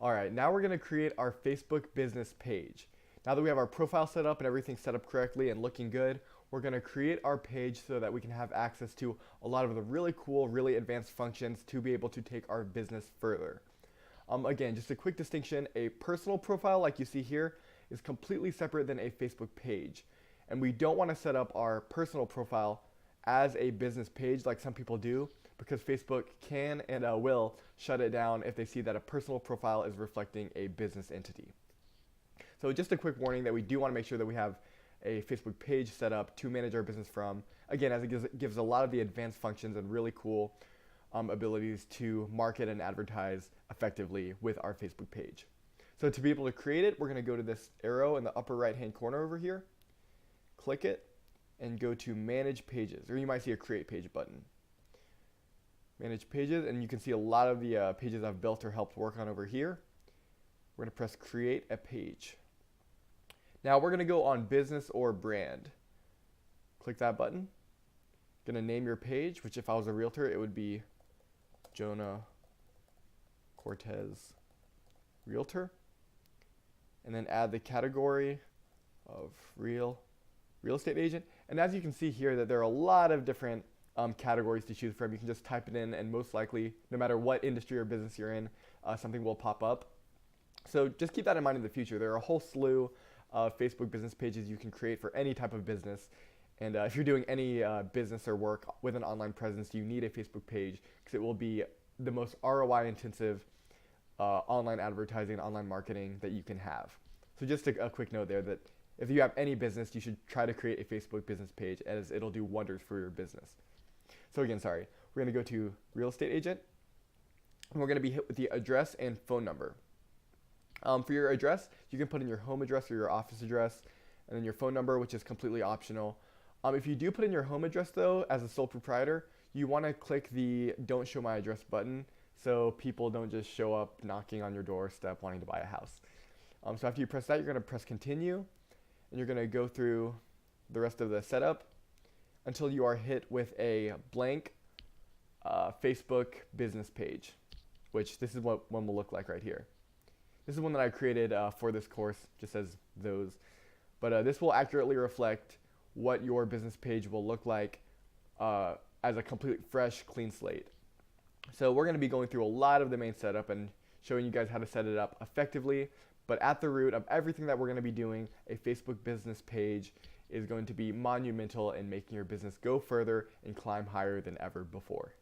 All right, now we're going to create our Facebook business page. Now that we have our profile set up and everything set up correctly and looking good, we're going to create our page so that we can have access to a lot of the really cool, really advanced functions to be able to take our business further. Again, just a quick distinction, a personal profile like you see here is completely separate than a Facebook page. And we don't want to set up our personal profile as a business page like some people do, because Facebook can and will shut it down if they see that a personal profile is reflecting a business entity. So just a quick warning that we do want to make sure that we have a Facebook page set up to manage our business from, again, as it gives a lot of the advanced functions and really cool abilities to market and advertise effectively with our Facebook page. So to be able to create it, we're going to go to this arrow in the upper right hand corner over here, click it, and go to Manage Pages, or you might see a Create Page button. Manage Pages, and you can see a lot of the pages I've built or helped work on over here. We're going to press Create a Page. Now we're going to go on Business or Brand. Click that button. Going to name your page, which if I was a realtor, it would be Jonah Cortez Realtor. And then add the category of real estate agent. And as you can see here, that there are a lot of different categories to choose from. You can just type it in, and most likely, no matter what industry or business you're in, something will pop up. So just keep that in mind in the future. There are a whole slew of Facebook business pages you can create for any type of business. And if you're doing any business or work with an online presence, you need a Facebook page because it will be the most ROI intensive online advertising, online marketing that you can have. So just a quick note there that if you have any business, you should try to create a Facebook business page, as it'll do wonders for your business. So again, we're going to go to Real Estate Agent, and we're going to be hit with the address and phone number. For your address, you can put in your home address or your office address, and then your phone number, which is completely optional. If you do put in your home address, though, as a sole proprietor, you want to click the Don't Show My Address button so people don't just show up knocking on your doorstep wanting to buy a house. So after you press that, you're going to press Continue, and you're going to go through the rest of the setup until you are hit with a blank Facebook business page, which this is what one will look like right here. This is one that I created for this course, just as those. But this will accurately reflect what your business page will look like as a complete fresh, clean slate. So we're going to be going through a lot of the main setup and showing you guys how to set it up effectively. But at the root of everything that we're going to be doing, a Facebook business page is going to be monumental in making your business go further and climb higher than ever before.